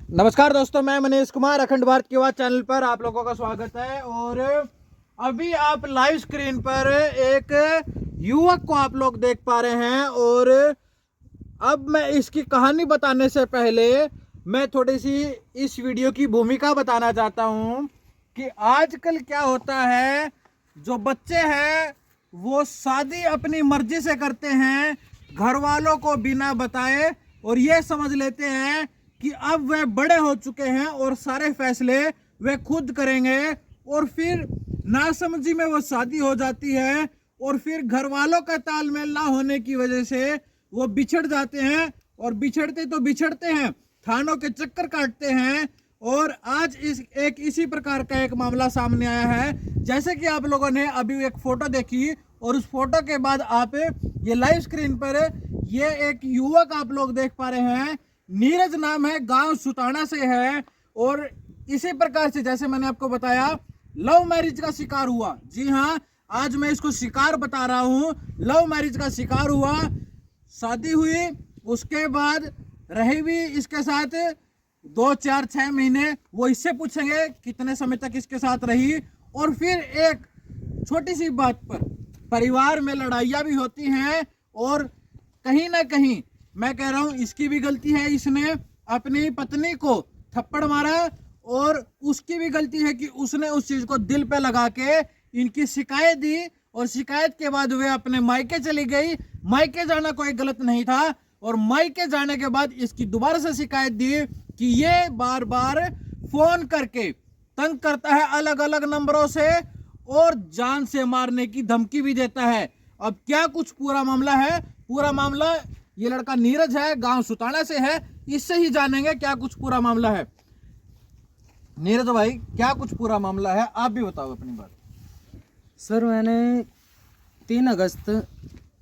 नमस्कार दोस्तों, मैं मनीष कुमार अखंड भारत की आवाज चैनल पर आप लोगों का स्वागत है। और अभी आप लाइव स्क्रीन पर एक युवक को आप लोग देख पा रहे हैं। और अब मैं इसकी कहानी बताने से पहले मैं थोड़ी सी इस वीडियो की भूमिका बताना चाहता हूं कि आजकल क्या होता है, जो बच्चे हैं वो शादी अपनी मर्जी से करते हैं, घर वालों को बिना बताए, और ये समझ लेते हैं कि अब वे बड़े हो चुके हैं और सारे फैसले वे खुद करेंगे। और फिर नासमझी में वो शादी हो जाती है और फिर घर वालों का तालमेल ना होने की वजह से वो बिछड़ जाते हैं। और बिछड़ते तो बिछड़ते हैं, थानों के चक्कर काटते हैं। और आज इसी प्रकार का एक मामला सामने आया है। जैसे कि आप लोगों ने अभी एक फोटो देखी और उस फोटो के बाद आप ये लाइव स्क्रीन पर ये एक युवक आप लोग देख पा रहे हैं। नीरज नाम है, गांव सुताना से है। और इसी प्रकार से जैसे मैंने आपको बताया, लव मैरिज का शिकार हुआ। जी हाँ, आज मैं इसको शिकार बता रहा हूं। लव मैरिज का शिकार हुआ, शादी हुई, उसके बाद रही भी इसके साथ 2, 4, 6 महीने। वो इससे पूछेंगे कितने समय तक इसके साथ रही। और फिर एक छोटी सी बात पर परिवार में लड़ाइयाँ भी होती हैं। और कहीं ना कहीं मैं कह रहा हूं इसकी भी गलती है, इसने अपनी पत्नी को थप्पड़ मारा। और उसकी भी गलती है कि उसने उस चीज को दिल पे लगा के इनकी शिकायत दी। और शिकायत के बाद वे अपने मायके चली गई। मायके जाना कोई गलत नहीं था। और मायके जाने के बाद इसकी दोबारा से शिकायत दी कि ये बार बार फोन करके तंग करता है अलग अलग नंबरों से, और जान से मारने की धमकी भी देता है। अब क्या कुछ पूरा मामला है, पूरा मामला ये लड़का नीरज है, गांव सुताना से है, इससे ही जानेंगे क्या कुछ पूरा मामला है। नीरज भाई, क्या कुछ पूरा मामला है, आप भी बताओ अपनी बात। सर, मैंने 3 अगस्त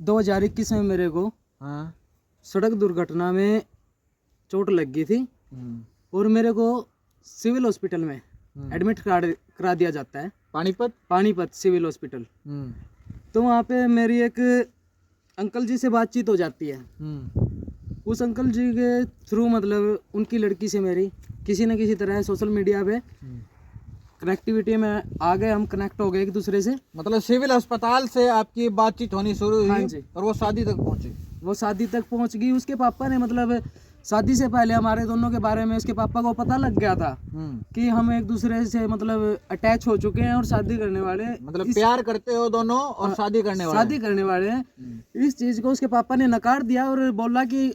2021 में मेरे को सड़क दुर्घटना में चोट लग गई थी। और मेरे को सिविल हॉस्पिटल में एडमिट करा दिया जाता है, पानीपत सिविल हॉस्पिटल। तो वहाँ पे मेरी एक अंकल जी से बातचीत हो जाती है। उस अंकल जी के थ्रू मतलब उनकी लड़की से मेरी किसी न किसी तरह सोशल मीडिया पे कनेक्टिविटी में आ गए, हम कनेक्ट हो गए एक दूसरे से। मतलब सिविल अस्पताल से आपकी बातचीत होनी शुरू हुई। हाँ जी। और वो शादी तक पहुंची। वो शादी तक पहुंच गई। उसके पापा ने मतलब शादी से पहले हमारे दोनों के बारे में उसके पापा को पता लग गया था कि हम एक दूसरे से मतलब अटैच हो चुके हैं और शादी करने वाले, मतलब प्यार करते हो दोनों और शादी करने वाले हैं। इस चीज को उसके पापा ने नकार दिया और बोला कि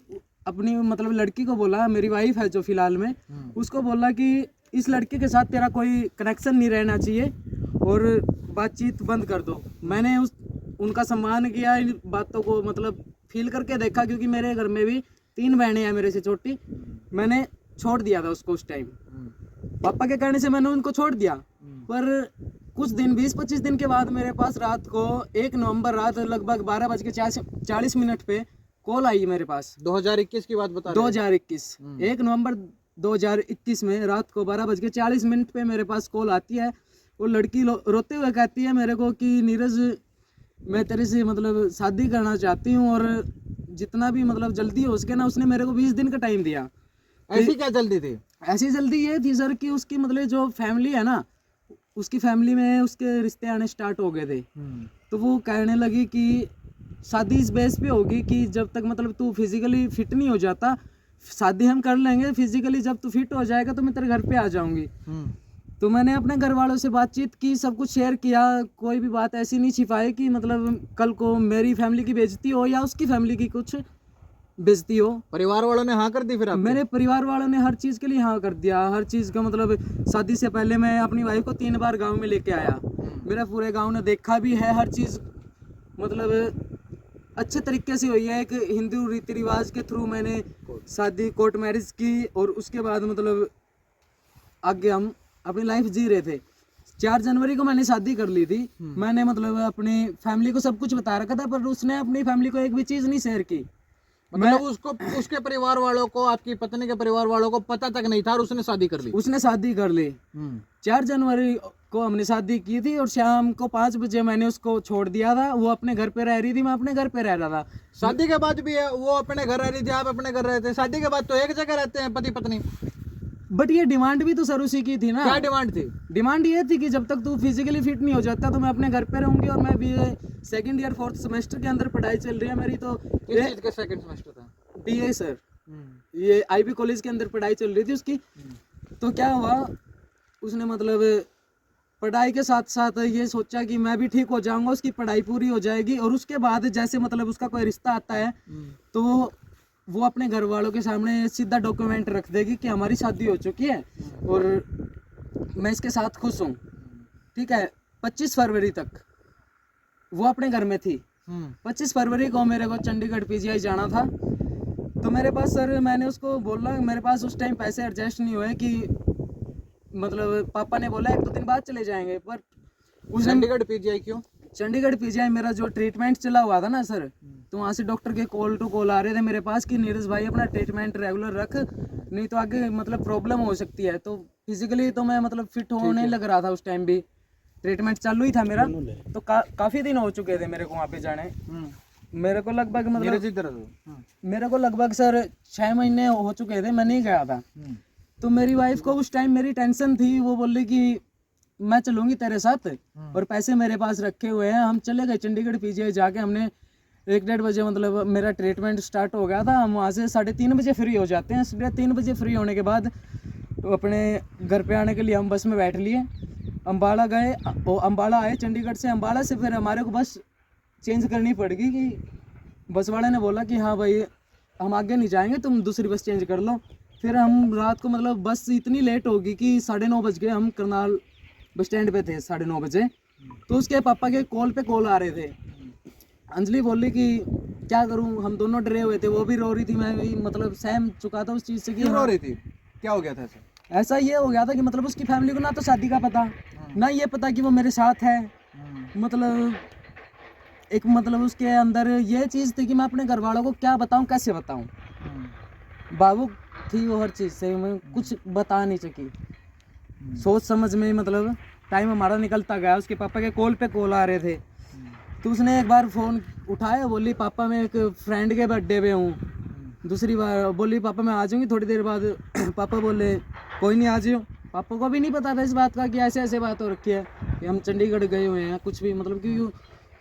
अपनी मतलब लड़की को बोला, मेरी वाइफ है जो फिलहाल में, उसको बोला कि इस लड़के के साथ तेरा कोई कनेक्शन नहीं रहना चाहिए और बातचीत बंद कर दो। मैंने उनका सम्मान किया, इन बातों को मतलब फील करके देखा, क्योंकि मेरे घर में भी 3 बहनें हैं मेरे से छोटी। मैंने छोड़ दिया था उसको उस टाइम, पापा के कहने से मैंने उनको छोड़ दिया। पर कुछ दिन 20-25 दिन के बाद मेरे पास रात को 1 नवंबर रात लगभग 12:40 पे कॉल आई मेरे पास। 2021 की बात बता रहे हैं। 2021 1 नवंबर 2021 में रात को 12:40 पे मेरे पास कॉल आती है। वो लड़की रोते हुए कहती है मेरे को कि नीरज, मैं तेरे से मतलब शादी करना चाहती हूँ और जितना भी मतलब जल्दी हो सके ना। उसने मेरे को 20 दिन का टाइम दिया। ऐसी क्या जल्दी थी? ऐसी जल्दी ये थी सर कि उसकी मतलब जो फैमिली है ना, उसकी फैमिली में उसके रिश्ते आने स्टार्ट हो गए थे। तो वो कहने लगी कि शादी इस बेस पे होगी कि जब तक मतलब तू फिजिकली फिट नहीं हो जाता, शादी हम कर लेंगे, फिजिकली जब तू फिट हो जाएगा तो मैं तेरे घर पे आ जाऊंगी। तो मैंने अपने घर वालों से बातचीत की, सब कुछ शेयर किया, कोई भी बात ऐसी नहीं छिपाई कि मतलब कल को मेरी फैमिली की बेइज्जती हो या उसकी फैमिली की कुछ बेइज्जती हो। परिवार वालों ने हाँ कर दी फिर आपको? मेरे परिवार वालों ने हर चीज़ के लिए हाँ कर दिया। हर चीज़ का मतलब शादी से पहले मैं अपनी वाइफ को 3 बार गाँव में लेके आया। मेरा पूरे गाँव ने देखा भी है, हर चीज़ मतलब अच्छे तरीके से हुई है। एक हिंदू रीति रिवाज के थ्रू मैंने शादी कोर्ट मैरिज की। और उसके बाद मतलब आगे हम अपनी लाइफ जी रहे थे। 4 जनवरी को मैंने शादी कर ली थी। मैंने मतलब अपनी फैमिली को सब कुछ बता रखा था, पर उसने अपनी फैमिली को एक भी चीज़ नहीं शेयर की। मतलब उसको, उसके परिवार वालों को, आपकी पत्नी के परिवार वालों को पता तक नहीं था और उसने शादी कर ली। उसने शादी कर ली। 4 जनवरी को हमने शादी की थी और शाम को 5 बजे मैंने उसको छोड़ दिया था। वो अपने घर पे रह रही थी, मैं अपने घर पे रह रहा था। शादी के बाद भी वो अपने घर रह रही थी, आप अपने घर रहे थे। शादी के बाद तो एक जगह रहते हैं पति पत्नी। बट ये डिमांड भी तो सर उसी की थी ना। क्या डिमांड थी? डिमांड ये थी कि जब तक तू फिजिकली फिट नहीं हो जाता तो मैं अपने घर पे रहूंगी, और मैं भी सेकंड ईयर 4th सेमेस्टर के अंदर पढ़ाई चल रही है मेरी, तो किस चीज का सेकंड सेमेस्टर था? BA सर, ये IB कॉलेज के अंदर पढ़ाई चल रही थी उसकी। तो क्या हुआ, उसने मतलब पढ़ाई के साथ साथ ये सोचा कि मैं भी ठीक हो जाऊंगा, उसकी पढ़ाई पूरी हो जाएगी, और उसके बाद जैसे मतलब उसका कोई रिश्ता आता है तो वो अपने घर वालों के सामने सीधा डॉक्यूमेंट रख देगी कि हमारी शादी हो चुकी है और मैं इसके साथ खुश हूँ। ठीक है, 25 फरवरी तक वो अपने घर में थी। 25 फरवरी को मेरे को चंडीगढ़ PGI जाना था, तो मेरे पास सर, मैंने उसको बोला, मेरे पास उस टाइम पैसे एडजस्ट नहीं हुए कि मतलब पापा ने बोला 1-2 दिन बाद चले जाएंगे, पर उस चंडीगढ़ PGI क्यों? चंडीगढ़ PGI मेरा जो ट्रीटमेंट चला हुआ था ना सर, तो वहाँ से डॉक्टर के कॉल टू कॉल आ रहे थे मेरे पास कि नीरज भाई अपना ट्रीटमेंट रेगुलर रख, नहीं तो आगे मतलब प्रॉब्लम हो सकती है। तो फिजिकली तो मैं मतलब फिट होने लग रहा था, उस टाइम भी ट्रीटमेंट चालू ही था मेरा, तो काफ़ी दिन हो चुके थे मेरे को वहाँ पे जाने। मेरे को लगभग मतलब मेरे को लगभग सर 6 महीने हो चुके थे, मैं नहीं गया था। तो मेरी वाइफ को उस टाइम मेरी टेंशन थी, वो बोली कि मैं चलूंगी तेरे साथ, और पैसे मेरे पास रखे हुए हैं। हम चले गए चंडीगढ़ PGI, जाके हमने 1-1:30 बजे मतलब मेरा ट्रीटमेंट स्टार्ट हो गया था। हम वहाँ से 3:30 बजे फ्री हो जाते हैं। 3:30 बजे फ्री होने के बाद तो अपने घर पे आने के लिए हम बस में बैठ लिए, अम्बाला गए, अम्बाला आए चंडीगढ़ से। अम्बाला से फिर हमारे को बस चेंज करनी पड़ेगी कि बस वाले ने बोला कि हाँ भाई हम आगे नहीं जाएंगे, तुम दूसरी बस चेंज कर लो। फिर हम रात को मतलब बस इतनी लेट होगी कि 9:30 बज गए, हम करनाल बस स्टैंड पे थे 9:30 बजे। तो उसके पापा के कॉल पे कॉल आ रहे थे। अंजलि बोली कि क्या करूं, हम दोनों डरे हुए थे, वो भी रो रही थी, मैं भी मतलब सहम चुका था उस चीज़ से। कि क्यों रो रही थी? क्या हो गया था ऐसा? ऐसा ये हो गया था कि मतलब उसकी फैमिली को ना तो शादी का पता, ना ये पता कि वो मेरे साथ है। मतलब एक मतलब उसके अंदर ये चीज़ थी कि मैं अपने घर वालों को क्या बताऊं, कैसे बताऊं। भावुक थी वो हर चीज़ से, मैं कुछ बता नहीं सकी। सोच समझ में मतलब टाइम हमारा निकलता गया। उसके पापा के कॉल पे कॉल आ रहे थे, तो उसने एक बार फ़ोन उठाया, बोली पापा मैं एक फ्रेंड के बर्थडे पे हूँ। दूसरी बार बोली पापा मैं आ जाऊँगी थोड़ी देर बाद। पापा बोले कोई नहीं आ जाओ। पापा को भी नहीं पता था इस बात का कि ऐसे ऐसे बात हो रखी है कि हम चंडीगढ़ गए हुए हैं, कुछ भी मतलब क्योंकि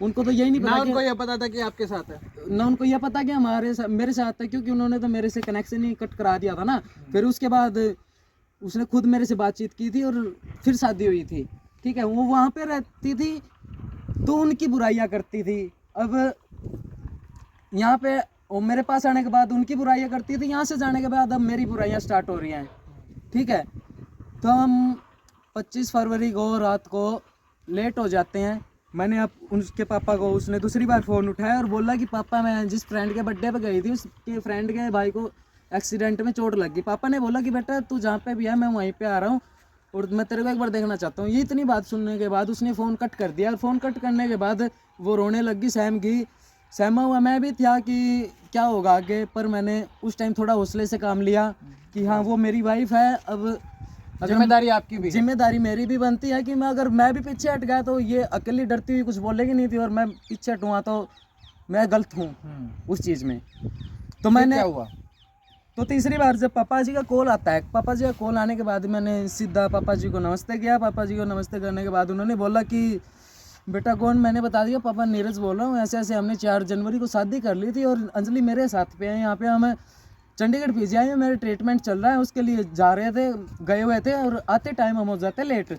उनको तो यही नहीं पता। उनको यह पता था कि आपके साथ है, ना उनको यह पता कि मेरे साथ था, क्योंकि उन्होंने तो मेरे से कनेक्शन ही कट करा दिया था ना। फिर उसके बाद उसने खुद मेरे से बातचीत की थी और फिर शादी हुई थी। ठीक है, वो वहाँ पे रहती थी तो उनकी बुराइयाँ करती थी। अब यहाँ पे वो मेरे पास आने के बाद उनकी बुराइयाँ करती थी, यहाँ से जाने के बाद अब मेरी बुराइयाँ स्टार्ट हो रही हैं। ठीक है, तो हम 25 फरवरी को रात को लेट हो जाते हैं। मैंने अब उसके पापा को, उसने दूसरी बार फ़ोन उठाया और बोला कि पापा मैं जिस फ्रेंड के बर्थडे पे गई थी उसके फ्रेंड के भाई को एक्सीडेंट में चोट लग गई। पापा ने बोला कि बेटा तू जहाँ पे भी है मैं वहीं पे आ रहा हूँ और मैं तेरे को एक बार देखना चाहता हूँ। ये इतनी बात सुनने के बाद उसने फ़ोन कट कर दिया, और फ़ोन कट करने के बाद वो रोने लग गई, सहम गई। सहमा हुआ मैं भी था कि क्या होगा आगे, पर मैंने उस टाइम थोड़ा हौसले से काम लिया कि हाँ वो मेरी वाइफ है। अब जिम्मेदारी आपकी भी, जिम्मेदारी मेरी भी बनती है कि मैं भी पीछे हट गया तो ये अकेली डरती हुई कुछ बोलेगी नहीं थी, और मैं पीछे हटूँगा तो मैं गलत हूँ उस चीज़ में। तो मैंने क्या हुआ, तो तीसरी बार जब पापा जी का कॉल आता है, पापा जी का कॉल आने के बाद मैंने सीधा पापा जी को नमस्ते किया। पापा जी को नमस्ते करने के बाद उन्होंने बोला कि बेटा कौन? मैंने बता दिया पापा नीरज बोल रहा हूँ, ऐसे ऐसे हमने 4 जनवरी को शादी कर ली थी और अंजलि मेरे साथ पे है। यहाँ पे हम चंडीगढ़ PGI में मेरे ट्रीटमेंट चल रहा है, उसके लिए जा रहे थे, गए हुए थे, और आते टाइम हम हो जाते लेट।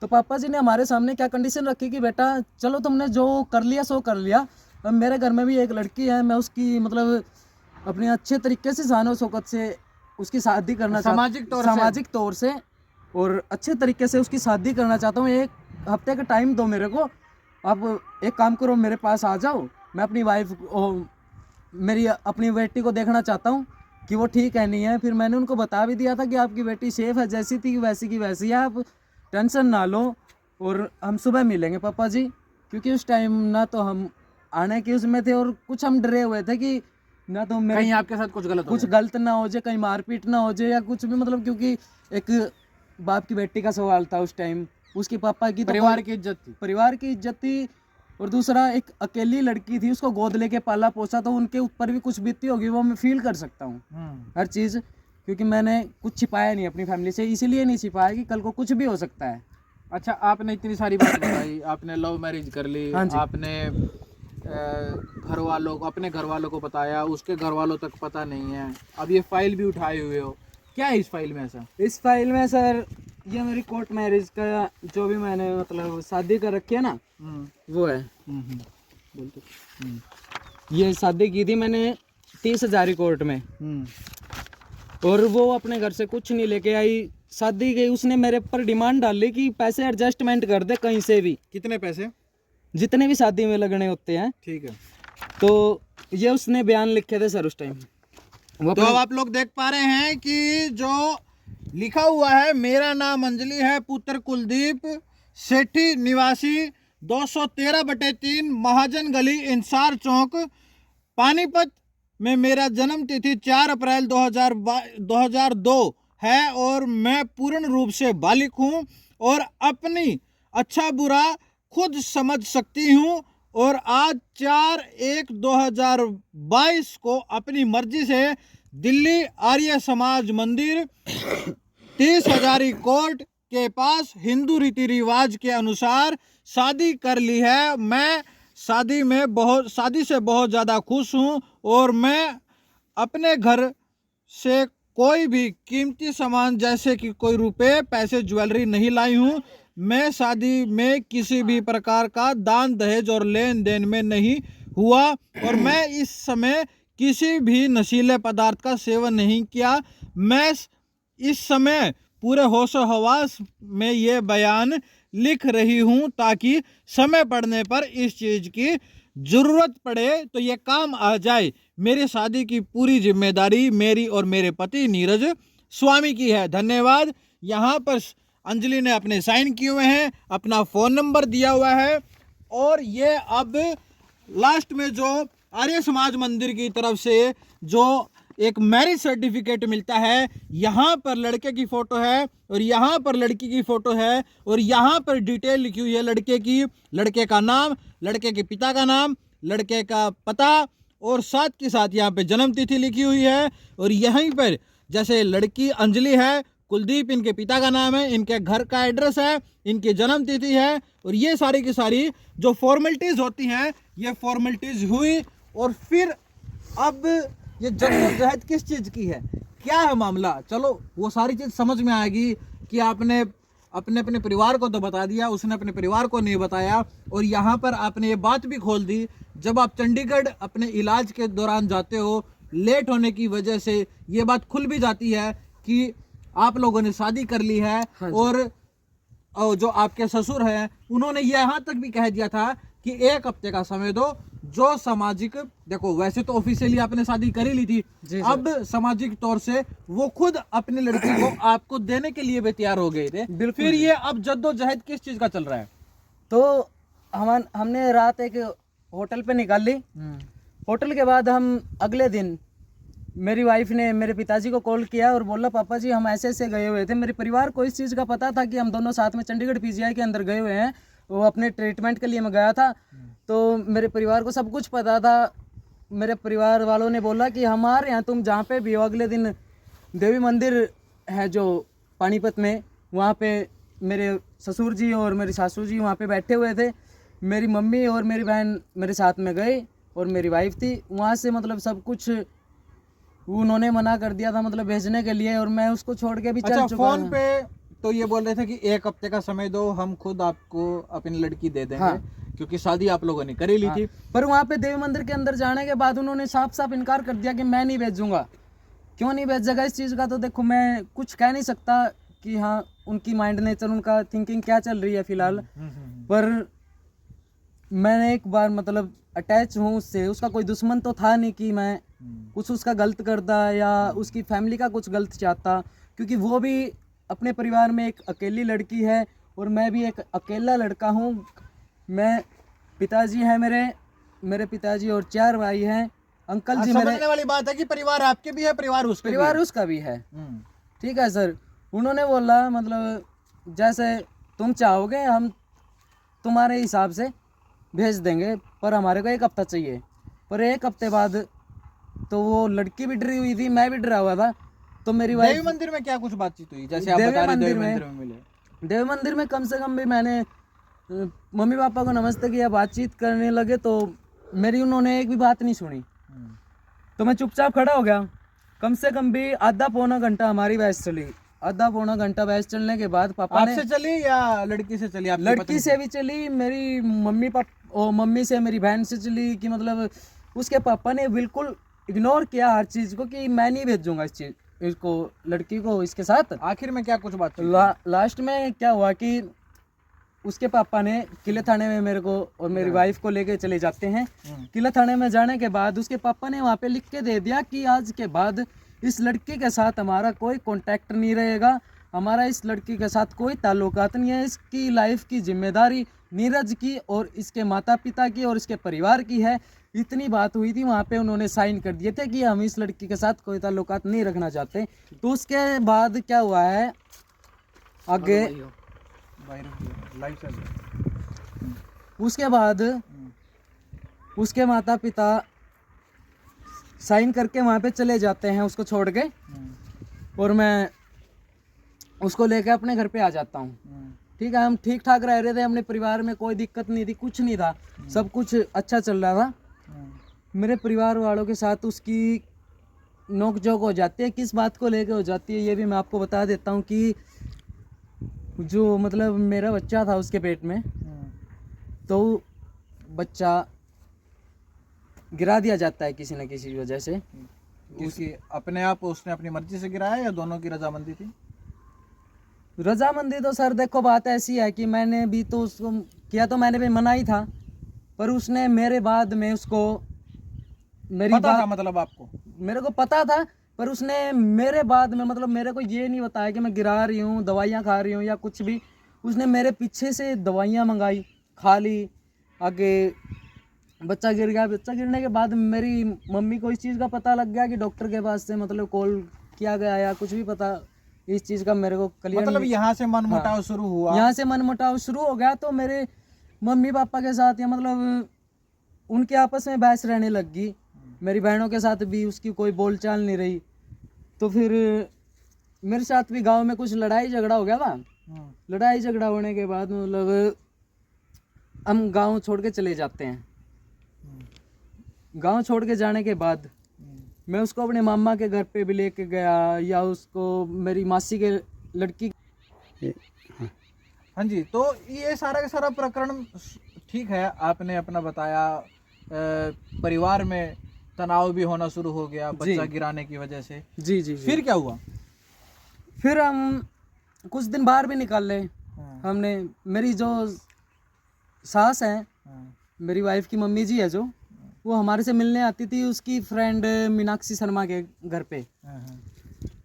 तो पापा जी ने हमारे सामने क्या कंडीशन रखी कि बेटा चलो तुमने जो कर लिया सो कर लिया, अब मेरे घर में भी एक लड़की है, मैं उसकी मतलब अपने अच्छे तरीके से शान शौकत से उसकी शादी करना सामाजिक तौर से और अच्छे तरीके से उसकी शादी करना चाहता हूँ। 1 हफ्ते का टाइम दो मेरे को, आप एक काम करो मेरे पास आ जाओ, मैं अपनी वाइफ मेरी अपनी बेटी को देखना चाहता हूँ कि वो ठीक है नहीं है। फिर मैंने उनको बता भी दिया था कि आपकी बेटी सेफ है, जैसी थी वैसी की वैसी है, आप टेंशन ना लो और हम सुबह मिलेंगे पापा जी। क्योंकि उस टाइम ना तो हम आने के उसमें थे और कुछ हम डरे हुए थे कि ना तो कहीं आपके साथ कुछ गलत ना हो जाए, कहीं मारपीट ना हो जाए या कुछ भी, मतलब क्योंकि एक बाप की बेटी का सवाल था उस टाइम। उसके पापा की परिवार की इज्जत थी और दूसरा एक अकेली लड़की थी, उसको गोद लेके पाला पोसा, तो उनके ऊपर भी कुछ बीती होगी वो मैं फील कर सकता हूँ हर चीज़। क्योंकि मैंने कुछ छिपाया नहीं अपनी फैमिली से, इसीलिए नहीं छिपाया कि कल को कुछ भी हो सकता है। अच्छा, आपने इतनी सारी बात बताई, आपने लव मैरिज कर ली, हाँ जी। आपने घर वालों को, अपने घर वालों को बताया, उसके घर वालों तक पता नहीं है, अब ये फाइल भी उठाए हुए हो, क्या है इस फाइल में ऐसा? इस फाइल में सर ये मेरी कोर्ट मैरिज का जो भी मैंने मतलब शादी कर रखी है ना, वो है। ये शादी की थी मैंने 30,000 कोर्ट में, और वो अपने घर से कुछ नहीं लेके आई। शादी गई, उसने मेरे पर डिमांड डाली कि पैसे एडजस्टमेंट कर दे कहीं से भी, कितने पैसे? जितने भी शादी में लगने होते हैं। ठीक है। तो ये उसने बयान लिखे थे सर उस टाइम। तो अब आप लोग देख पा रहे हैं कि जो लिखा हुआ है, मेरा नाम अंजलि है, पुत्र कुलदीप, सेठी निवासी 213/3 महाजन गली, इंसार चौक, पानीपत में मेरा जन्म तिथि 4 अप्रैल 2002 है, और मैं पूर्ण रूप से बालिग हूँ और अपनी अच्छा बुरा खुद समझ सकती हूँ, और आज 4/1/2022 को अपनी मर्जी से दिल्ली आर्य समाज मंदिर 30 हजारी कोर्ट के पास हिंदू रीति रिवाज के अनुसार शादी कर ली है। मैं शादी से बहुत ज़्यादा खुश हूँ, और मैं अपने घर से कोई भी कीमती सामान जैसे कि कोई रुपए, पैसे, ज्वेलरी नहीं लाई हूँ। मैं शादी में किसी भी प्रकार का दान दहेज और लेन देन में नहीं हुआ, और मैं इस समय किसी भी नशीले पदार्थ का सेवन नहीं किया। मैं इस समय पूरे होश हवास में ये बयान लिख रही हूँ ताकि समय पड़ने पर इस चीज़ की ज़रूरत पड़े तो ये काम आ जाए। मेरी शादी की पूरी जिम्मेदारी मेरी और मेरे पति नीरज स्वामी की है। धन्यवाद। यहाँ पर अंजलि ने अपने साइन किए हुए हैं, अपना फ़ोन नंबर दिया हुआ है, और ये अब लास्ट में जो आर्य समाज मंदिर की तरफ से जो एक मैरिज सर्टिफिकेट मिलता है, यहाँ पर लड़के की फ़ोटो है और यहाँ पर लड़की की फ़ोटो है, और यहाँ पर डिटेल लिखी हुई है लड़के की, लड़के का नाम, लड़के के पिता का नाम, लड़के का पता, और साथ के साथ यहाँ पे जन्म तिथि लिखी हुई है। और यहीं पर जैसे लड़की अंजलि है, कुलदीप इनके पिता का नाम है, इनके घर का एड्रेस है, इनकी जन्म तिथि है, और ये सारी की सारी जो फॉर्मेलिटीज़ होती हैं ये फॉर्मेलिटीज़ हुई। और फिर अब ये जद्दोजहद किस चीज़ की है, क्या है मामला, चलो वो सारी चीज़ समझ में आएगी कि आपने अपने परिवार को तो बता दिया, उसने अपने परिवार को नहीं बताया, और यहाँ पर आपने ये बात भी खोल दी, जब आप चंडीगढ़ अपने इलाज के दौरान जाते हो, लेट होने की वजह से ये बात खुल भी जाती है कि आप लोगों ने शादी कर ली है। हाँ, और जो आपके ससुर हैं उन्होंने यहाँ तक भी कह दिया था कि 1 हफ्ते का समय दो, जो सामाजिक, देखो वैसे तो ऑफिशियली आपने शादी कर ही ली थी, अब सामाजिक तौर से वो खुद अपनी लड़की को आपको देने के लिए भी तैयार हो गए थे। फिर ये अब जद्दोजहद किस चीज का चल रहा है? तो हमने रात एक होटल पे निकाल ली। होटल के बाद हम अगले दिन मेरी वाइफ ने मेरे पिताजी को कॉल किया और बोला, पापा जी हम ऐसे ऐसे गए हुए थे। मेरे परिवार को इस चीज़ का पता था कि हम दोनों साथ में चंडीगढ़ पीजीआई के अंदर गए हुए हैं, वो अपने ट्रीटमेंट के लिए मैं गया था, तो मेरे परिवार को सब कुछ पता था। मेरे परिवार वालों ने बोला कि हमारे यहाँ तुम जहाँ पे भी हो, अगले दिन देवी मंदिर है जो पानीपत में, वहाँ पे मेरे ससुर जी और मेरी सासू जी वहाँ पे बैठे हुए थे। मेरी मम्मी और मेरी बहन मेरे साथ में गए और मेरी वाइफ थी। वहाँ से मतलब सब कुछ उन्होंने मना कर दिया था मतलब भेजने के लिए, और मैं उसको छोड़ के भी चल चुका। फोन पे तो ये बोल रहे थे कि 1 हफ्ते का समय दो, हम खुद आपको अपनी लड़की दे देंगे। हाँ। क्योंकि शादी आप लोगों ने कर ही ली थी। पर वहाँ पे देवी मंदिर के अंदर जाने के बाद उन्होंने साफ साफ इनकार कर दिया कि मैं नहीं भेजूंगा। क्यों नहीं भेजेगा इस चीज़ का तो देखो मैं कुछ कह नहीं सकता कि हाँ उनकी माइंड नेचर, उनका थिंकिंग क्या चल रही है फिलहाल, पर मैंने एक बार मतलब अटैच हूँ उससे। उसका कोई दुश्मन तो था नहीं कि मैं कुछ उसका गलत करता या उसकी फैमिली का कुछ गलत चाहता, क्योंकि वो भी अपने परिवार में एक अकेली लड़की है और मैं भी एक अकेला लड़का हूँ। मैं पिताजी है मेरे पिताजी और 4 भाई हैं। अंकल जी मेरे, समझने वाली बात है कि परिवार आपके भी है, परिवार उसका भी है। ठीक है सर। उन्होंने बोला मतलब जैसे तुम चाहोगे हम तुम्हारे हिसाब से भेज देंगे, पर हमारे को 1 हफ्ता चाहिए। पर 1 हफ्ते बाद तो वो लड़की भी डरी हुई थी, मैं भी डरा हुआ था। तो मेरी देवी वाइफ मंदिर में क्या कुछ बातचीत हुई, जैसे आप देवी बता रहे मंदिर देवी में- मंदिर में मिले? देव मंदिर में कम से कम भी मैंने मम्मी पापा को नमस्ते किया, बातचीत करने लगे तो मेरी उन्होंने एक भी बात नहीं सुनी। तो मैं चुपचाप खड़ा हो गया। कम से कम भी आधा पौना घंटा हमारी बहस चली। आधा पौना घंटा बहस चलने के बाद पापा ने, आपसे चली या लड़की से चली? आपकी लड़की पत्नी से भी चली, मेरी मम्मी पापा और मम्मी से, मेरी बहन से चली, कि मतलब उसके पापा ने बिल्कुल इग्नोर किया हर चीज़ को कि मैं नहीं भेजूंगा इस चीज इसको, लड़की को इसके साथ। आखिर में क्या कुछ बात हुई? लास्ट में क्या हुआ कि उसके पापा ने किले थाने में मेरे को और मेरी वाइफ को लेके चले जाते हैं। किले थाने में जाने के बाद उसके पापा ने वहाँ पे लिख के दे दिया कि आज के बाद इस लड़की के साथ हमारा कोई कांटेक्ट नहीं रहेगा, हमारा इस लड़की के साथ कोई ताल्लुकात नहीं है, इसकी लाइफ की जिम्मेदारी नीरज की और इसके माता पिता की और इसके परिवार की है। इतनी बात हुई थी वहाँ पे, उन्होंने साइन कर दिए थे कि हम इस लड़की के साथ कोई ताल्लुकात नहीं रखना चाहते। तो उसके बाद क्या हुआ है आगे, लाइव चल रहा है। उसके बाद उसके माता पिता साइन करके वहाँ पे चले जाते हैं उसको छोड़ के, और मैं उसको लेके अपने घर पे आ जाता हूँ। ठीक है, हम ठीक ठाक रह रहे थे, अपने परिवार में कोई दिक्कत नहीं थी, कुछ नहीं था, सब कुछ अच्छा चल रहा था। मेरे परिवार वालों के साथ उसकी नोक झोंक हो जाती है। किस बात को लेके हो जाती है ये भी मैं आपको बता देता हूँ कि जो मतलब मेरा बच्चा था उसके पेट में, तो बच्चा गिरा दिया जाता है किसी न किसी वजह से। किसी अपने आप उसने अपनी मर्जी से गिराया या दोनों की रजामंदी थी? रजामंदी तो सर देखो बात ऐसी है कि मैंने भी तो उसको किया, तो मैंने भी मना ही था, पर उसने मेरे बाद में उसको मेरी पता बात, था मतलब आपको? मेरे को पता था, पर उसने मेरे बाद में मतलब मेरे को ये नहीं बताया कि मैं गिरा रही हूँ, दवाइयाँ खा रही हूँ या कुछ भी। उसने मेरे पीछे से दवाइयाँ मंगाई, खा ली, आगे बच्चा गिर गया। बच्चा गिरने के बाद मेरी मम्मी को इस चीज़ का पता लग गया कि डॉक्टर के पास से मतलब कॉल किया गया या कुछ भी पता, इस चीज़ का मेरे को क्लियर मतलब यहाँ से मनमुटाव शुरू हुआ? यहाँ से मनमुटाव शुरू हो गया। तो मेरे मम्मी पापा के साथ या मतलब उनके आपस में बहस रहने लग गई, मेरी बहनों के साथ भी उसकी कोई बोलचाल नहीं रही। तो फिर मेरे साथ भी गांव में कुछ लड़ाई झगड़ा हो गया था। लड़ाई झगड़ा होने के बाद मतलब हम गांव छोड़ के चले जाते हैं। गांव छोड़ के जाने के बाद मैं उसको अपने मामा के घर पे भी लेके गया, या उसको मेरी मासी के लड़की। हाँ जी, तो ये सारा का सारा प्रकरण ठीक है, आपने अपना बताया। परिवार में तनाव भी होना शुरू हो गया बच्चा गिराने की वजह से। जी जी, फिर क्या हुआ? फिर हम कुछ दिन बाहर भी निकाल ले हमने। मेरी जो सास है, मेरी वाइफ की मम्मी जी है जो, वो हमारे से मिलने आती थी, उसकी फ्रेंड मीनाक्षी शर्मा के घर पे।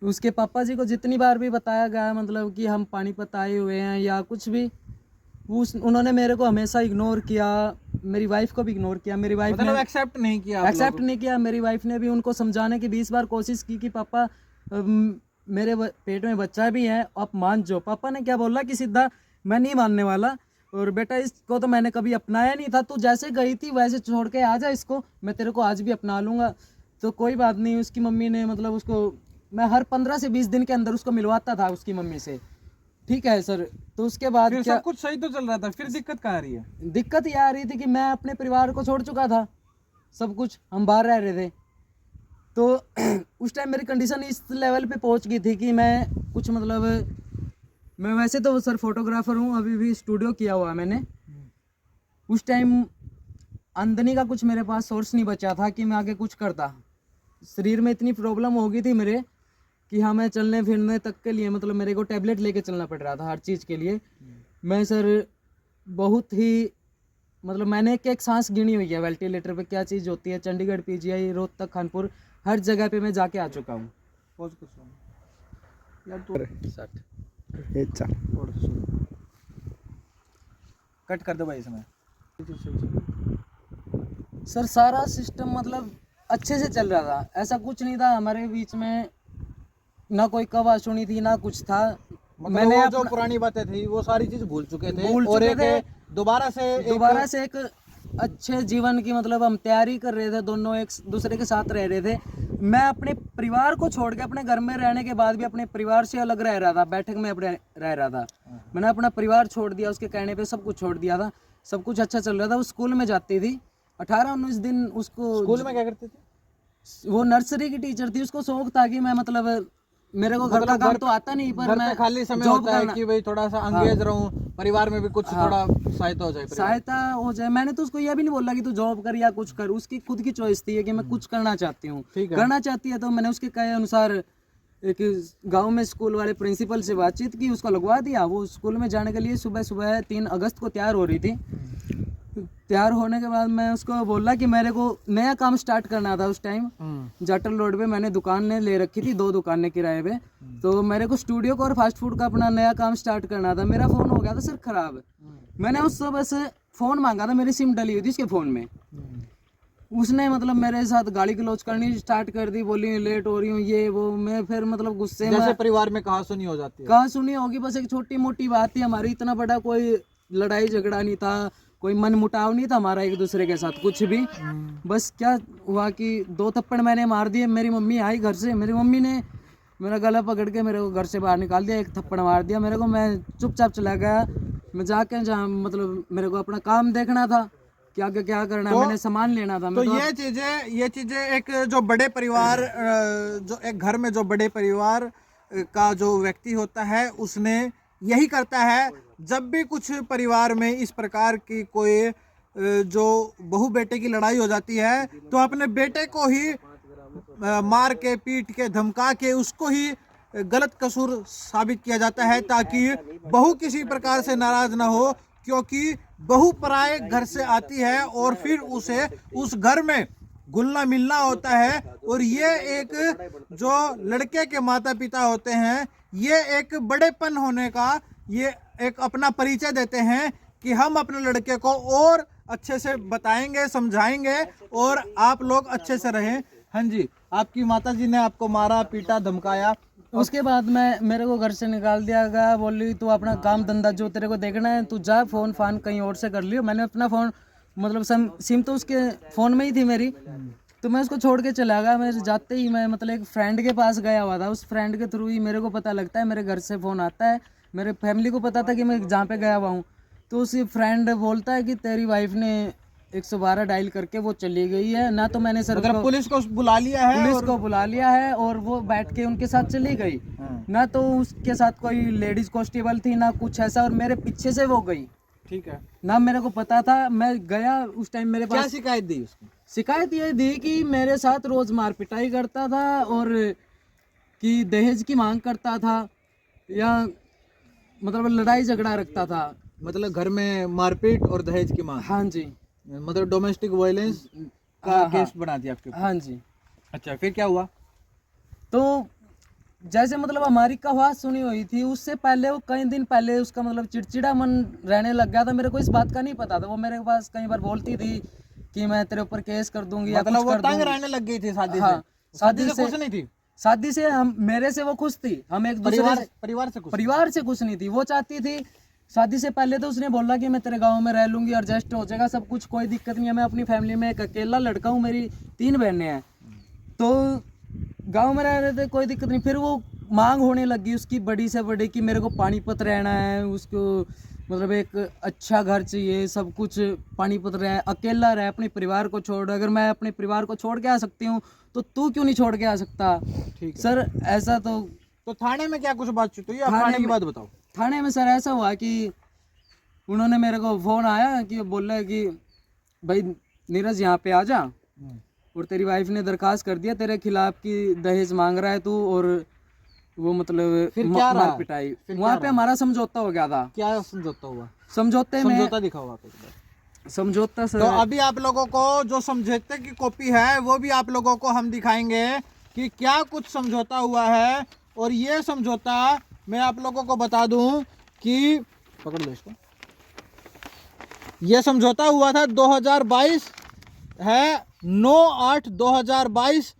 उसके पापा जी को जितनी बार भी बताया गया मतलब कि हम पानीपत आए हुए हैं या कुछ भी, उन्होंने मेरे को हमेशा इग्नोर किया, मेरी वाइफ को भी इग्नोर किया। मेरी वाइफ मतलब ने एक्सेप्ट नहीं किया? एक्सेप्ट नहीं किया। मेरी वाइफ ने भी उनको समझाने की 20 बार कोशिश की कि पापा मेरे पेट में बच्चा भी है, आप मान जाओ। पापा ने क्या बोला कि सीधा मैं नहीं मानने वाला, और बेटा इसको तो मैंने कभी अपनाया नहीं था, तू जैसे गई थी वैसे छोड़ के आ जा इसको, मैं तेरे को आज भी अपना लूँगा। तो कोई बात नहीं, उसकी मम्मी ने मतलब उसको मैं हर 15 से 20 दिन के अंदर उसको मिलवाता था उसकी मम्मी से। ठीक है सर। तो उसके बाद फिर क्या, सब कुछ सही तो चल रहा था, फिर दिक्कत कहाँ आ रही है? दिक्कत ये आ रही थी कि मैं अपने परिवार को छोड़ चुका था, सब कुछ, हम बाहर रह रहे थे। तो उस टाइम मेरी कंडीशन इस लेवल पे पहुंच गई थी कि मैं कुछ मतलब, मैं वैसे तो सर फोटोग्राफर हूँ, अभी भी स्टूडियो किया हुआ है मैंने। उस टाइम आमदनी का कुछ मेरे पास सोर्स नहीं बचा था कि मैं आगे कुछ करता। शरीर में इतनी प्रॉब्लम हो गई थी मेरे कि हाँ, मैं चलने फिरने तक के लिए मतलब मेरे को टैबलेट लेके चलना पड़ रहा था हर चीज़ के लिए। मैं सर बहुत ही मतलब मैंने एक सांस गिनी हुई है वेंटिलेटर पे क्या चीज़ होती है। चंडीगढ़ पीजीआई, रोहतक, कानपुर, हर जगह पे मैं जाके आ चुका हूँ। कट कर दो भाई इसमें। सर सारा सिस्टम मतलब अच्छे से चल रहा था, ऐसा कुछ नहीं था हमारे बीच में, ना कोई कवा सुनी थी ना कुछ था। मतलब मैंने वो जो पुरानी बातें थी वो सारी चीज भूल चुके थे, भूल और चुके एक दोबारा से एक अच्छे जीवन की मतलब हम तैयारी कर रहे थे, दोनों एक दूसरे के साथ रह रहे थे। मैं अपने परिवार को छोड़ के अपने घर में रहने के बाद भी अपने परिवार से अलग रह रहा था, बैठक में अपने रह रहा था। मैंने अपना परिवार छोड़ दिया, उसके कहने पे सब कुछ छोड़ दिया था, सब कुछ अच्छा चल रहा था। वो स्कूल में जाती थी, 18-19 दिन उसको। स्कूल में क्या करते थे? वो नर्सरी की टीचर थी, उसको शौक था कि मैं मतलब मेरे को घर का काम तो आता नहीं, पर मैं खाली समय जॉब होता है करना, कि भाई थोड़ा सा एंगेज रहूं, परिवार में भी कुछ थोड़ा सहायता हो जाए। सहायता हो जाए। मैंने तो उसको यह भी नहीं बोला कि तू जॉब कर या कुछ कर, उसकी खुद की चॉइस थी कि मैं कुछ करना चाहती हूँ, करना चाहती है। तो मैंने उसके कहे अनुसार एक गांव में स्कूल वाले प्रिंसिपल से बातचीत की, उसको लगवा दिया। वो स्कूल में जाने के लिए सुबह सुबह 3 अगस्त को तैयार हो रही थी। तैयार होने के बाद मैं उसको बोला कि मेरे को नया काम स्टार्ट करना था। उस टाइम जाटल रोड पे मैंने दुकानें ले रखी थी, 2 दुकानें किराए पे। तो मेरे को स्टूडियो को और फास्ट फूड का अपना नया काम स्टार्ट करना था। मेरा फ़ोन हो गया था सर ख़राब। मैंने उससे बस फ़ोन मांगा था, मेरी सिम डली हुई थी उसके फ़ोन में। उसने मतलब मेरे साथ गाली गलौज करनी स्टार्ट कर दी, बोली लेट हो रही हूँ ये वो। मैं फिर मतलब गुस्से में, जैसे परिवार में कहा सुनी हो जाती है। कहाँ सुनी होगी, बस एक छोटी मोटी बात थी हमारी, इतना बड़ा कोई लड़ाई झगड़ा नहीं था, कोई मन मुटाव नहीं था हमारा एक दूसरे के साथ कुछ भी। बस क्या हुआ कि 2 थप्पड़ मैंने मार दिए। मेरी मम्मी आई घर से, मेरी मम्मी ने मेरा गला पकड़ के मेरे को घर से बाहर निकाल दिया, 1 थप्पड़ मार दिया मेरे को। मैं चुपचाप चला गया। मैं जाके जहाँ मतलब मेरे को अपना काम देखना था कि आगे क्या करना है, मैंने सामान लेना था। तो ये चीजें एक जो बड़े परिवार, जो एक घर में जो बड़े परिवार का जो व्यक्ति होता है उसने यही करता है। जब भी कुछ परिवार में इस प्रकार की कोई जो बहू बेटे की लड़ाई हो जाती है तो अपने बेटे को ही मार के, पीट के, धमका के उसको ही गलत कसूर साबित किया जाता है, ताकि बहू किसी प्रकार से नाराज ना हो। क्योंकि बहू पराए घर से आती है और फिर उसे उस घर में घुलना मिलना होता है। और ये एक जो लड़के के माता पिता होते हैं, ये एक बड़ेपन होने का ये एक अपना परिचय देते हैं कि हम अपने लड़के को और अच्छे से बताएंगे, समझाएंगे और आप लोग अच्छे से रहें। हाँ जी, आपकी माता जी ने आपको मारा, पीटा, धमकाया। उसके बाद मेरे को घर से निकाल दिया गया। बोली तू अपना काम धंधा जो तेरे को देखना है तू जा, फोन फान कहीं और से कर लियो। मैंने अपना फ़ोन मतलब सिम तो उसके फ़ोन में ही थी मेरी, तो मैं उसको छोड़ के चला गया। मैं जाते ही मैं मतलब एक फ्रेंड के पास गया हुआ था, उस फ्रेंड के थ्रू ही मेरे को पता लगता है, मेरे घर से फ़ोन आता है। मेरे फैमिली को पता था कि मैं जहाँ पे गया हुआ हूँ। तो उसी फ्रेंड बोलता है कि तेरी वाइफ ने 112 डायल करके वो चली गई है ना। तो मैंने सर मतलब पुलिस को बुला लिया है, पुलिस को बुला लिया है और वो बैठ के उनके साथ चली गई ना। तो उसके साथ कोई लेडीज कांस्टेबल थी ना कुछ ऐसा, और मेरे पीछे से वो गई। ठीक है ना मेरे को पता था। मैं गया उस टाइम, मेरे क्या पास शिकायत दी उसको? शिकायत ये दी कि मेरे साथ रोज मार पिटाई करता था और कि दहेज की मांग करता था या मतलब लड़ाई झगड़ा रखता था। मतलब घर में मारपीट और दहेज की मांग। हाँ जी, मतलब डोमेस्टिक वायलेंस का केस बना दिया आपके ऊपर। हाँ जी। अच्छा, फिर क्या हुआ? तो जैसे मतलब हमारी कहावत सुनी हुई थी, उससे पहले वो कई दिन पहले उसका मतलब चिड़चिड़ा मन रहने लग गया था। मेरे को इस बात का नहीं पता था। वो मेरे पास कई बार बोलती थी कि मैं तेरे ऊपर केस कर दूंगी या मतलब कुछ वो कर तंग दूंगी। रहने लग गई थी शादी हाँ, से? शादी से खुश नहीं थी? शादी से हम मेरे से वो खुश थी, हम एक दूसरे परिवार से खुश नहीं थी। वो चाहती थी शादी से पहले तो उसने बोला कि मैं तेरे गांव में रह लूंगी, एडजस्ट हो जाएगा सब कुछ, कोई दिक्कत नहीं है। मैं अपनी फैमिली में एक अकेला लड़का हूँ, मेरी 3 बहनें हैं, तो गांव में रह रहे थे, कोई दिक्कत नहीं। फिर वो मांग होने लगी उसकी बड़ी से बड़ी कि मेरे को पानीपत रहना है, उसको मतलब एक अच्छा घर चाहिए, सब कुछ पानीपत रहे, अकेला रहे, अपने परिवार को छोड़। अगर मैं अपने परिवार को छोड़ के आ सकती हूँ तो तू क्यों नहीं छोड़ के आ सकता? ठीक है सर ऐसा तो थाने में क्या कुछ बातचीत हुई? आप थाने की बात बताओ। थाने में सर ऐसा हुआ कि उन्होंने मेरे को फ़ोन आया कि बोल रहे कि भाई नीरज यहाँ पे आ जा, और तेरी वाइफ ने दरखास्त कर दिया तेरे खिलाफ कि दहेज मांग रहा है तू, और वो मतलब फिर क्या रहा? मार पिटाई। वहाँ पे हमारा समझौता हो गया था। क्या समझौता हुआ? समझौते में समझौता दिखाओ आप एक बार। समझौता सर, तो अभी आप लोगों को जो समझौते की कॉपी है वो भी आप लोगों को हम दिखाएंगे कि क्या कुछ समझौता हुआ है। और ये समझौता मैं आप लोगों को बता दूं कि पकड़ लो इसको, ये समझौता हुआ था 2022 है, 9/8/2022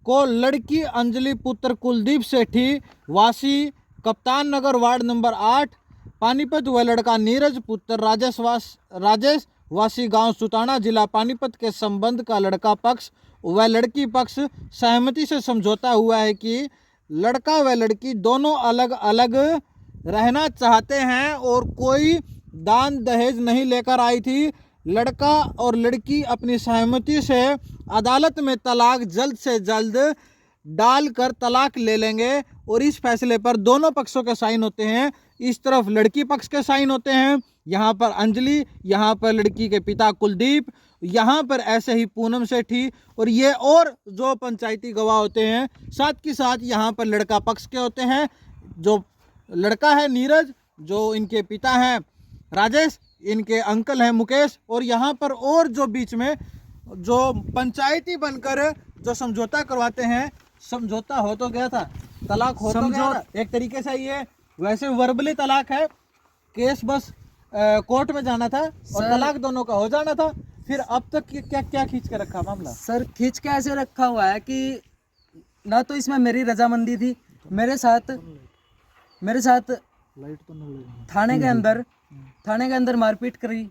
को लड़की अंजलि पुत्र कुलदीप सेठी वासी कप्तान नगर वार्ड नंबर 8 पानीपत व लड़का नीरज पुत्र राजेश वासी गांव सुताना जिला पानीपत के संबंध का लड़का पक्ष व लड़की पक्ष सहमति से समझौता हुआ है कि लड़का व लड़की दोनों अलग अलग रहना चाहते हैं और कोई दान दहेज नहीं लेकर आई थी। लड़का और लड़की अपनी सहमति से अदालत में तलाक जल्द से जल्द डालकर तलाक ले लेंगे और इस फैसले पर दोनों पक्षों के साइन होते हैं। इस तरफ लड़की पक्ष के साइन होते हैं, यहाँ पर अंजलि, यहाँ पर लड़की के पिता कुलदीप, यहाँ पर ऐसे ही पूनम सेठी और ये और जो पंचायती गवाह होते हैं। साथ के साथ यहाँ पर लड़का पक्ष के होते हैं, जो लड़का है नीरज, जो इनके पिता हैं राजेश, इनके अंकल हैं मुकेश, और यहाँ पर और जो बीच में जो पंचायती बनकर जो समझौता करवाते हैं। समझौता हो तो गया था, तलाक हो तो गया था एक तरीके से। ये वैसे वर्बली तलाक है, केस बस कोर्ट में जाना था और तलाक दोनों का हो जाना था। फिर अब तक क्या क्या खींच के रखा मामला? सर खींच के ऐसे रखा हुआ है कि ना तो इसमें मेरी रजामंदी थी, मेरे साथ लाइट तो नहीं थाने के अंदर मारपीट करी।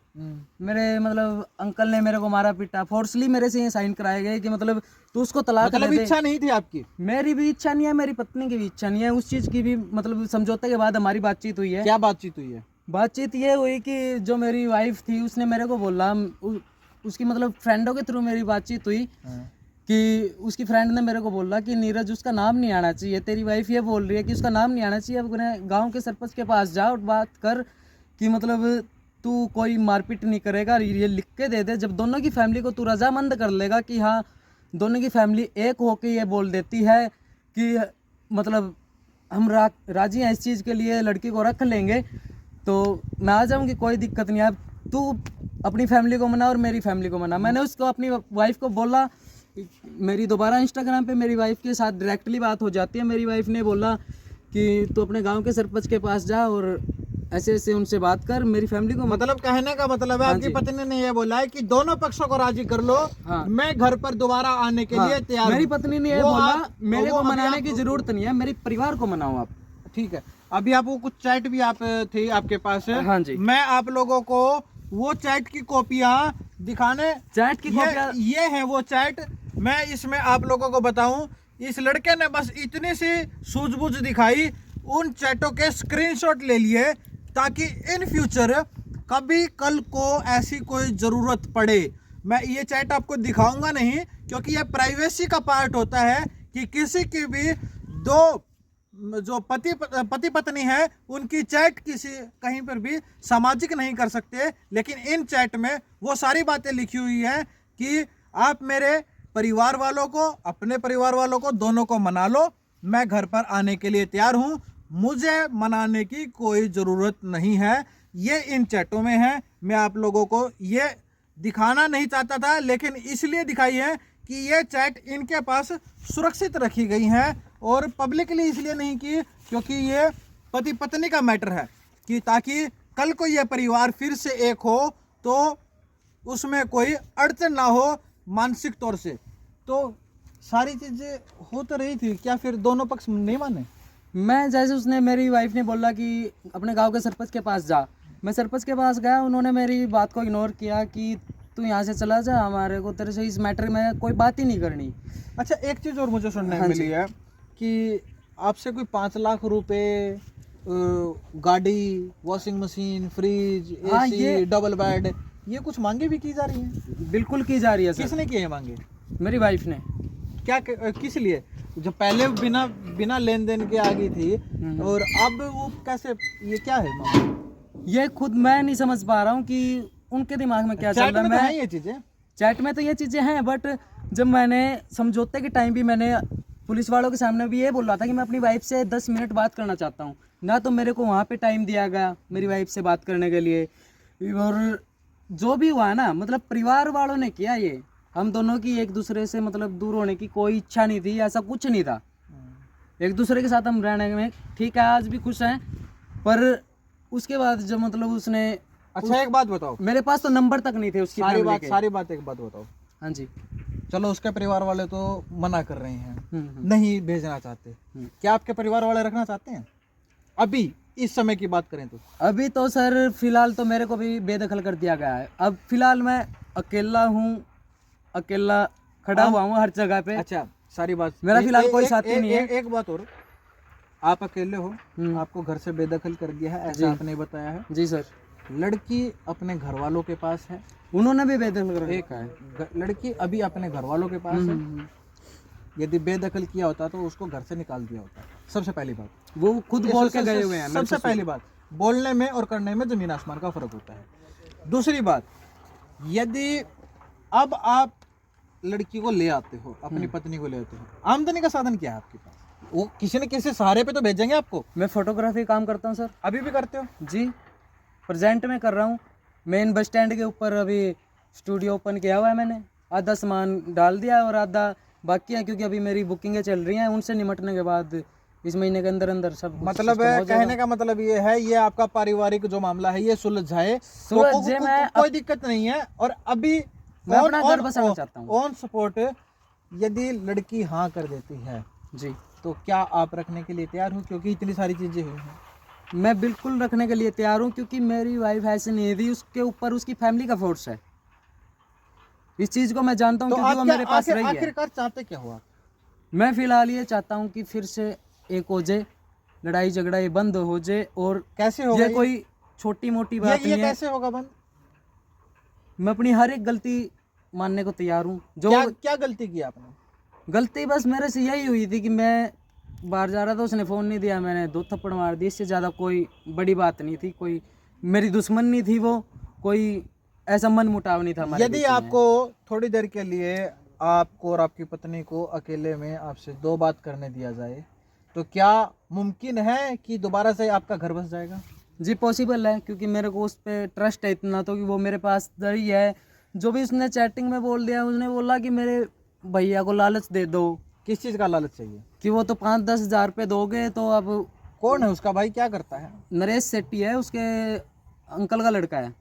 मेरे मतलब अंकल ने मेरे को मारा पीटा, फोर्सली मेरे से ये साइन कराए गए कि मतलब तू उसको तलाक मतलब इच्छा नहीं थी आपकी? मेरी भी इच्छा नहीं है, मेरी पत्नी की भी इच्छा नहीं है, उस चीज की भी मतलब समझौते के बाद हमारी बातचीत हुई है। क्या बातचीत हुई है? बातचीत ये हुई कि जो मेरी वाइफ थी उसने मेरे को बोला, उसकी मतलब फ्रेंडों के थ्रू मेरी बातचीत हुई कि उसकी फ्रेंड ने मेरे को बोला कि नीरज उसका नाम नहीं आना चाहिए, तेरी वाइफ ये बोल रही है कि उसका नाम नहीं आना चाहिए, अब गांव के सरपंच के पास जा और बात कर कि मतलब तू कोई मारपीट नहीं करेगा, ये लिख के दे दे। जब दोनों की फैमिली को तू रजामंद कर लेगा कि हाँ दोनों की फैमिली एक होके ये बोल देती है कि मतलब हम राजी हैं इस चीज़ के लिए, लड़की को रख लेंगे, तो मैं आ जाऊँगी, कोई दिक्कत नहीं है, तू अपनी फैमिली को मना और मेरी फैमिली को मना। मैंने उसको अपनी वाइफ को बोला, मेरी दोबारा इंस्टाग्राम पे मेरी वाइफ के साथ डायरेक्टली बात हो जाती है। मेरी वाइफ ने बोला कि तू अपने गांव के सरपंच के पास जा और ऐसे ऐसे उनसे बात कर, मेरी फैमिली को मतलब कहने का मतलब है आपकी पत्नी ने ये बोला है कि दोनों पक्षों को राजी कर लो, मैं घर पर दोबारा आने के लिए तैयार। मेरी पत्नी ने ये बोला, मेरे को मनाने की जरूरत नहीं है, मेरे परिवार को मनाओ आप। ठीक है, अभी आपको कुछ चैट भी आप थी आपके पास? हाँ जी। मैं आप लोगों को वो चैट की कॉपियां दिखाने, चैट की कॉपियां ये है वो चैट। मैं इसमें आप लोगों को बताऊं, इस लड़के ने बस इतनी सी सूझबूझ दिखाई, उन चैटों के स्क्रीनशॉट ले लिए ताकि इन फ्यूचर कभी कल को ऐसी कोई ज़रूरत पड़े। मैं ये चैट आपको दिखाऊंगा नहीं क्योंकि ये प्राइवेसी का पार्ट होता है कि किसी की भी दो जो पति पत्नी है उनकी चैट किसी कहीं पर भी सामाजिक नहीं कर सकते। लेकिन इन चैट में वो सारी बातें लिखी हुई है कि आप मेरे परिवार वालों को, अपने परिवार वालों को, दोनों को मना लो, मैं घर पर आने के लिए तैयार हूँ, मुझे मनाने की कोई ज़रूरत नहीं है। ये इन चैटों में है। मैं आप लोगों को ये दिखाना नहीं चाहता था, लेकिन इसलिए दिखाई है कि ये चैट इनके पास सुरक्षित रखी गई हैं और पब्लिकली इसलिए नहीं की क्योंकि ये पति पत्नी का मैटर है, कि ताकि कल को ये परिवार फिर से एक हो तो उसमें कोई अड़चन ना हो मानसिक तौर से। तो सारी चीज़ें हो तो रही थी, क्या फिर दोनों पक्ष नहीं माने? मैं जैसे उसने, मेरी वाइफ ने बोला कि अपने गांव के सरपंच के पास जा, मैं सरपंच के पास गया, उन्होंने मेरी बात को इग्नोर किया कि तू यहाँ से चला जा, हमारे को तेरे से इस मैटर में कोई बात ही नहीं करनी। अच्छा, एक चीज़ और मुझे सुनने में मिली है कि आपसे कोई 5 लाख रुपए, गाड़ी, washing machine, fridge, AC, double bed, ये कुछ मांगे भी की जा रही हैं? बिल्कुल की जा रही है सर। किसने किए हैं मांगे? मेरी वाइफ ने। क्या किस लिए? जो पहले बिना लेन देन के आ गई थी और अब वो कैसे, ये क्या है मामला? ये खुद मैं नहीं समझ पा रहा हूँ कि उनके दिमाग में क्या चल रहा है। मैं ये चीजें चैट में तो ये चीजें हैं, बट जब मैंने समझौते के टाइम भी मैंने पुलिस वालों के सामने भी ये बोल रहा था कि मैं अपनी वाइफ से 10 मिनट बात करना चाहता हूँ, ना तो मेरे को वहाँ पे टाइम दिया गया मेरी वाइफ से बात करने के लिए, और जो भी हुआ ना मतलब परिवार वालों ने किया ये। हम दोनों की एक दूसरे से मतलब दूर होने की कोई इच्छा नहीं थी, ऐसा कुछ नहीं था। एक दूसरे के साथ हम रहने में ठीक है, आज भी खुश हैं। पर उसके बाद जब मतलब उसने, अच्छा एक बात बताओ, मेरे पास तो नंबर तक नहीं थे उसकी। सारी बात एक बात बताओ। हाँ जी। चलो उसके परिवार वाले तो मना कर रहे हैं, नहीं भेजना चाहते, क्या आपके परिवार वाले रखना चाहते हैं? अभी इस समय की बात करें तो? अभी तो सर फिलहाल तो मेरे को भी बेदखल कर दिया गया है। अब फिलहाल मैं अकेला हूँ, अकेला खड़ा हुआ हूँ हर जगह पे। अच्छा, सारी बात मेरा फिलहाल कोई साथी नहीं है। एक बात और, आप अकेले हो, आपको घर से बेदखल कर दिया है ऐसा आपने बताया है। जी सर। लड़की अपने घर वालों के पास है, उन्होंने भी बेदखल कर एक लड़की अभी अपने घर वालों के पास है। यदि बेदखल किया होता तो उसको घर से निकाल दिया होता। सबसे पहली बात, वो खुद बोल के गए हुए हैं। सबसे पहली बात, बोलने में और करने में जमीन आसमान का फर्क होता है। दूसरी बात, यदि अब आप लड़की को ले आते हो, अपनी पत्नी को ले आते हो, आमदनी का साधन क्या है आपके पास? वो किसी न किसी सहारे पे तो भेजेंगे आपको। मैं फोटोग्राफी काम करता हूँ सर। अभी भी करते हो? जी, प्रेजेंट में कर रहा हूँ। मेन बस स्टैंड के ऊपर अभी स्टूडियो ओपन किया हुआ है मैंने। आधा सामान डाल दिया है और आधा बाकी है, क्योंकि अभी मेरी बुकिंगें चल रही हैं। उनसे निपटने के बाद इस महीने के अंदर अंदर सब मतलब कहने का मतलब ये है, ये आपका पारिवारिक जो मामला है ये सुलझ जाए कोई दिक्कत नहीं है। और अभी मैं अपना घर बसाना चाहता हूँ। ऑन सपोर्ट यदि लड़की हाँ कर देती है जी, तो क्या आप रखने के लिए तैयार हो? क्योंकि इतनी सारी चीजें हुई हैं। मैं बिल्कुल रखने के लिए तैयार हूँ, क्योंकि मेरी वाइफ ऐसे नहीं थी, उसके ऊपर उसकी फैमिली का फोर्स है। इस चीज को मैं जानता हूँ, क्योंकि वो मेरे पास रही है। आखिरकार चाहते क्या हुआ? मैं फिलहाल ये चाहता हूँ कि फिर से एक हो जाए, लड़ाई झगड़ा ये बंद हो जाए। और कैसे होगा? ये कोई छोटी मोटी बात नहीं है। कैसे होगा बंद? मैं अपनी हर एक गलती मानने को तैयार हूँ। जो क्या गलती की आपने? गलती बस मेरे से यही हुई थी कि मैं बाहर जा रहा था, उसने फ़ोन नहीं दिया, मैंने 2 थप्पड़ मार दिए। इससे ज़्यादा कोई बड़ी बात नहीं थी, कोई मेरी दुश्मन नहीं थी, वो कोई ऐसा मन मुटाव नहीं था हमारे यदि आपको थोड़ी देर के लिए आपको और आपकी पत्नी को अकेले में आपसे 2 बात करने दिया जाए तो क्या मुमकिन है कि दोबारा से आपका घर बस जाएगा? जी पॉसिबल है, क्योंकि मेरे को उस पर ट्रस्ट है इतना तो कि वो मेरे पास रही है। जो भी उसने चैटिंग में बोल दिया, उसने बोला कि मेरे भैया को लालच दे दो। किस चीज़ का लालच चाहिए? कि वो तो 5-10 हज़ार रुपये दोगे तो अब। कौन है उसका भाई, क्या करता है? नरेश सेट्टी है, उसके अंकल का लड़का है।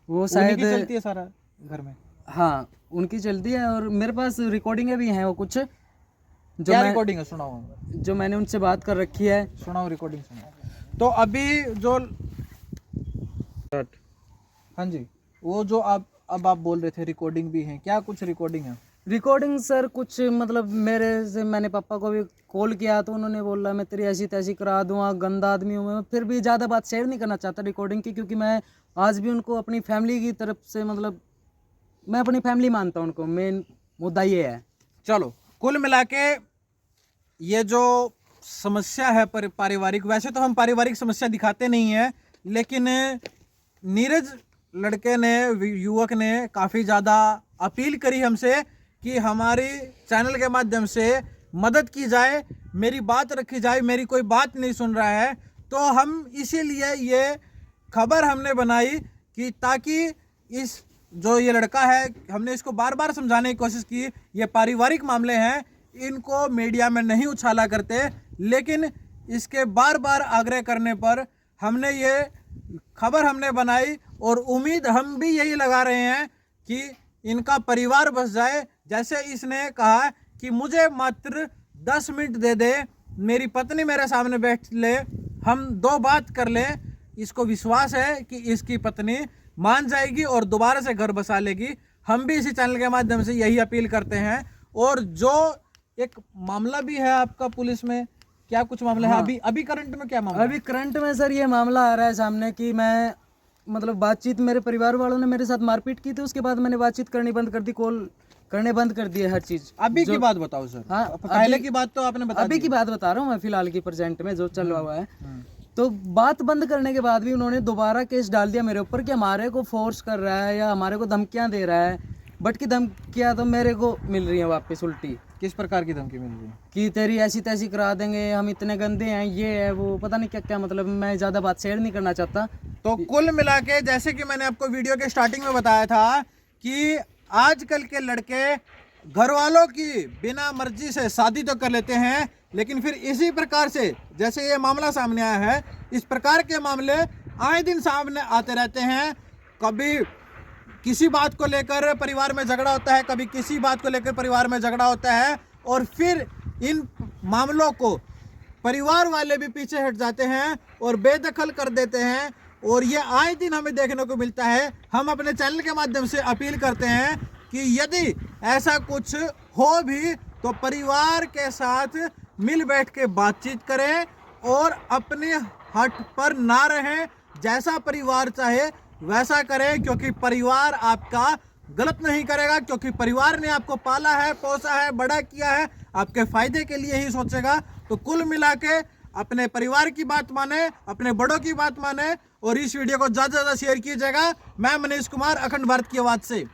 वो शायद चलती है सारा घर में। हाँ, उनकी चलती है। और मेरे पास रिकॉर्डिंगें भी हैं वो कुछ, जो क्या रिकॉर्डिंग है? सुनाओ। जो मैंने उनसे बात कर रखी है। सुनाओ, रिकॉर्डिंग सुनाओ। तो अभी जो हाँ जी, वो जो आप बोल रहे थे रिकॉर्डिंग भी है, क्या कुछ रिकॉर्डिंग है? रिकॉर्डिंग सर कुछ मतलब मेरे से, मैंने पापा को भी कॉल किया तो उन्होंने बोला मैं तेरी ऐसी तैसी करा दूंगा, गंदा आदमी हूँ मैं। फिर भी ज़्यादा बात शेयर नहीं करना चाहता रिकॉर्डिंग की, क्योंकि मैं आज भी उनको अपनी फैमिली की तरफ से, मतलब मैं अपनी फैमिली मानता हूँ उनको। मेन मुद्दा ये है। चलो, कुल मिला के ये जो समस्या है पारिवारिक, वैसे तो हम पारिवारिक समस्या दिखाते नहीं है, लेकिन नीरज लड़के ने, युवक ने काफ़ी ज़्यादा अपील करी हमसे कि हमारी चैनल के माध्यम से मदद की जाए, मेरी बात रखी जाए। मेरी कोई बात नहीं सुन रहा है, तो हम इसीलिए ये खबर हमने बनाई कि ताकि इस जो ये लड़का है, हमने इसको बार बार समझाने की कोशिश की, ये पारिवारिक मामले हैं, इनको मीडिया में नहीं उछाला करते। लेकिन इसके बार बार आग्रह करने पर हमने ये खबर हमने बनाई, और उम्मीद हम भी यही लगा रहे हैं कि इनका परिवार बस जाए। जैसे इसने कहा कि मुझे मात्र 10 मिनट दे दे, मेरी पत्नी मेरे सामने बैठ ले, हम 2 बात कर ले। इसको विश्वास है कि इसकी पत्नी मान जाएगी और दोबारा से घर बसा लेगी। हम भी इसी चैनल के माध्यम से यही अपील करते हैं। और जो एक मामला भी है आपका पुलिस में, क्या कुछ मामला है अभी करंट में? क्या मामला? अभी करंट में सर ये मामला आ रहा है सामने कि मैं, मतलब बातचीत, मेरे परिवार वालों ने मेरे साथ मारपीट की थी, उसके बाद मैंने बातचीत करनी बंद कर दी, कॉल करने बंद कर दिए, हर चीज। अभी की बात बताओ सर। हाँ, पहले की बात तो आपने बता अभी की बात बता रहा हूँ मैं, फिलहाल की प्रेजेंट में जो चल रहा हुआ है। तो बात बंद करने के बाद भी उन्होंने दोबारा केस डाल दिया मेरे ऊपर कि हमारे को फोर्स कर रहा है या हमारे को धमकियां दे रहा है। बट की धमकियां तो मेरे को मिल रही हैं वापस उल्टी। किस प्रकार की धमकी मिल रही है? कि तेरी ऐसी तैसी करा देंगे, हम इतने गंदे हैं, ये है वो, पता नहीं क्या क्या। मतलब मैं ज़्यादा बात शेयर नहीं करना चाहता। तो कुल मिला के, जैसे कि मैंने आपको वीडियो के स्टार्टिंग में बताया था कि आजकल के लड़के घर वालों की बिना मर्जी से शादी तो कर लेते हैं, लेकिन फिर इसी प्रकार से, जैसे ये मामला सामने आया है, इस प्रकार के मामले आए दिन सामने आते रहते हैं। कभी किसी बात को लेकर परिवार में झगड़ा होता है, कभी किसी बात को लेकर परिवार में झगड़ा होता है, और फिर इन मामलों को परिवार वाले भी पीछे हट जाते हैं और बेदखल कर देते हैं। और ये आए दिन हमें देखने को मिलता है। हम अपने चैनल के माध्यम से अपील करते हैं कि यदि ऐसा कुछ हो भी तो परिवार के साथ मिल बैठ के बातचीत करें और अपने हट पर ना रहें। जैसा परिवार चाहे वैसा करें, क्योंकि परिवार आपका गलत नहीं करेगा, क्योंकि परिवार ने आपको पाला है, पोसा है, बड़ा किया है, आपके फायदे के लिए ही सोचेगा। तो कुल मिला के अपने परिवार की बात माने, अपने बड़ों की बात माने और इस वीडियो को ज़्यादा से ज़्यादा शेयर कीजिएगा। मैं मनीष कुमार, अखंड भारत की आवाज़ से।